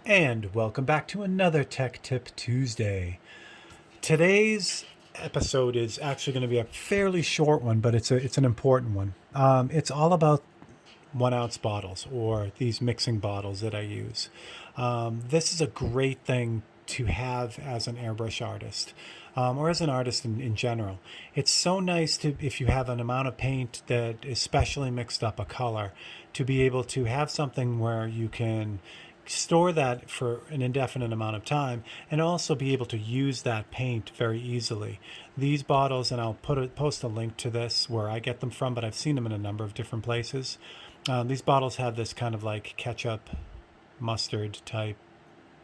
And welcome back to another Tech Tip Tuesday. Today's episode is actually going to be a fairly short one, but it's an important one. It's all about 1 ounce bottles or these mixing bottles that I use. This is a great thing to have as an airbrush artist. Or as an artist in general. It's so nice to, if you have an amount of paint that is specially mixed up a color, to be able to have something where you can store that for an indefinite amount of time and also be able to use that paint very easily. These bottles, and I'll post a link to this where I get them from, but I've seen them in a number of different places. These bottles have this kind of like ketchup mustard type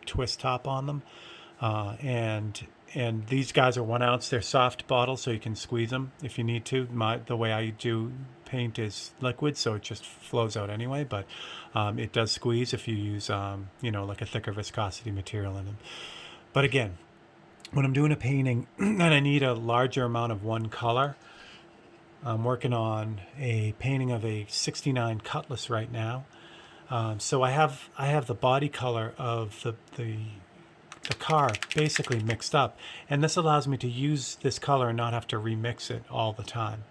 twist top on them, and these guys are 1 ounce. They're soft bottles, so you can squeeze them if you need to. The way I do paint is liquid, so it just flows out anyway. But it does squeeze if you use, like a thicker viscosity material in them. But again, when I'm doing a painting and I need a larger amount of one color, I'm working on a painting of a '69 Cutlass right now. So I have the body color of the car basically mixed up, and this allows me to use this color and not have to remix it all the time.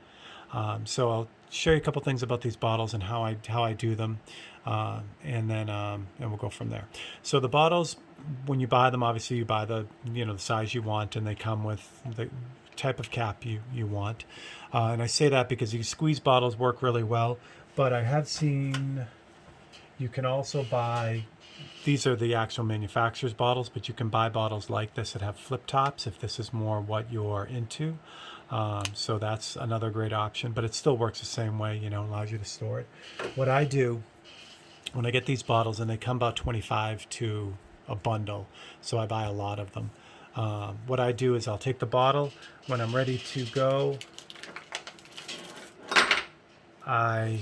So I'll show you a couple things about these bottles and how I do them, and we'll go from there. So the bottles, when you buy them, obviously you buy the size you want, and they come with the type of cap you want. And I say that because these squeeze bottles work really well, but I have seen you can also buy, these are the actual manufacturer's bottles, but you can buy bottles like this that have flip tops if this is more what you're into. So that's another great option, but it still works the same way, allows you to store it. What I do when I get these bottles, and they come about 25 to a bundle, so I buy a lot of them. What I do is I'll take the bottle. When I'm ready to go, I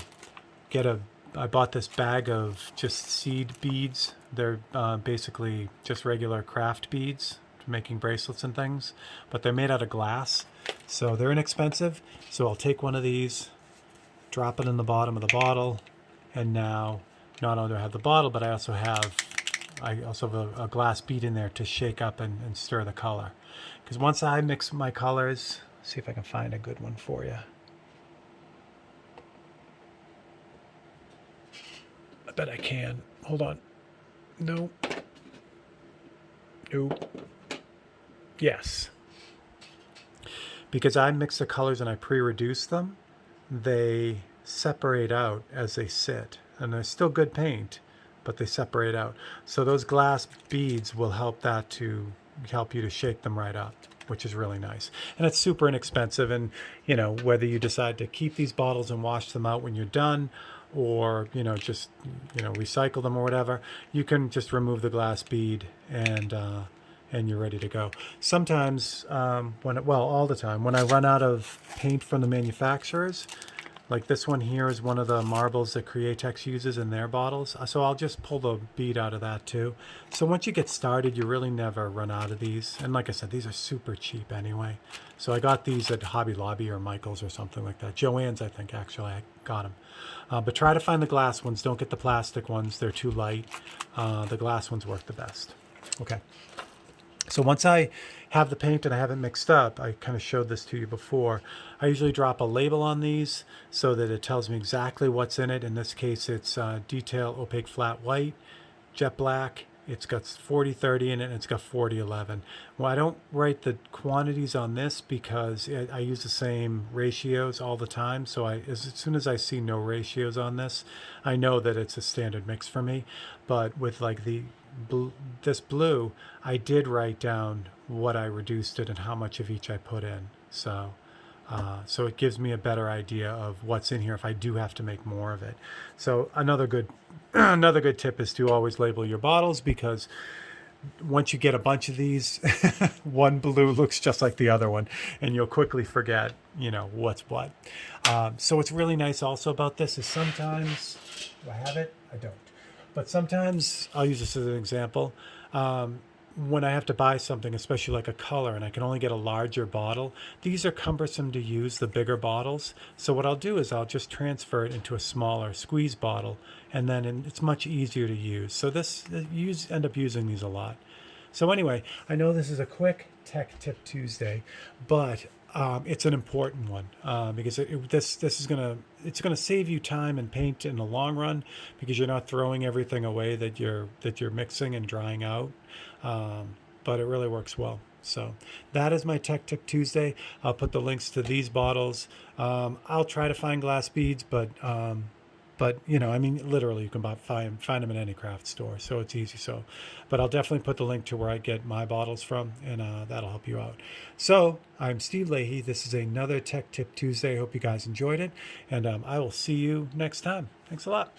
bought this bag of just seed beads. They're basically just regular craft beads for making bracelets and things, but they're made out of glass, so they're inexpensive. So I'll take one of these, drop it in the bottom of the bottle, and now not only do I have the bottle, but I also have a glass bead in there to shake up and stir the color. Because once I mix my colors, see if I can find a good one for you. I bet I can. Hold on. No. Nope. Yes. Because I mix the colors and I pre-reduce them, they separate out as they sit. And they're still good paint, but they separate out. So those glass beads will help you to shake them right up, which is really nice. And it's super inexpensive. And, whether you decide to keep these bottles and wash them out when you're done, or just recycle them or whatever, you can just remove the glass bead and you're ready to go. Sometimes all the time when I run out of paint from the manufacturers, like this one here is one of the marbles that Createx uses in their bottles, so I'll just pull the bead out of that too. So once you get started, you really never run out of these. And like I said, these are super cheap anyway. So I got these at Hobby Lobby or Michael's or something like that. Joann's, I think, actually, I got them. But try to find the glass ones. Don't get the plastic ones. They're too light. The glass ones work the best. Okay. So once I have the paint and I have it mixed up, I kind of showed this to you before, I usually drop a label on these so that it tells me exactly what's in it. In this case, it's Detail Opaque Flat White, Jet Black. It's got 40/30 in it, and it's got 40/11. Well, I don't write the quantities on this because I use the same ratios all the time. So as soon as I see no ratios on this, I know that it's a standard mix for me. But with like this blue, I did write down what I reduced it and how much of each I put in. So it gives me a better idea of what's in here if I do have to make more of it. So another good tip is to always label your bottles, because once you get a bunch of these, one blue looks just like the other one, and you'll quickly forget, what's what. So what's really nice also about this is sometimes, do I have it? I don't. But sometimes, I'll use this as an example. when I have to buy something, especially like a color, and I can only get a larger bottle, these are cumbersome to use, the bigger bottles. So what I'll do is I'll just transfer it into a smaller squeeze bottle, and then it's much easier to use. So this you end up using these a lot. So anyway, I know this is a quick Tech Tip Tuesday, but it's an important one because this is gonna save you time and paint in the long run because you're not throwing everything away that you're mixing and drying out. But it really works well. So that is my Tech Tip Tuesday. I'll put the links to these bottles. I'll try to find glass beads, but I mean, literally, you can find them in any craft store, so it's easy. So, but I'll definitely put the link to where I get my bottles from, and that'll help you out. So, I'm Steve Leahy. This is another Tech Tip Tuesday. I hope you guys enjoyed it, and I will see you next time. Thanks a lot.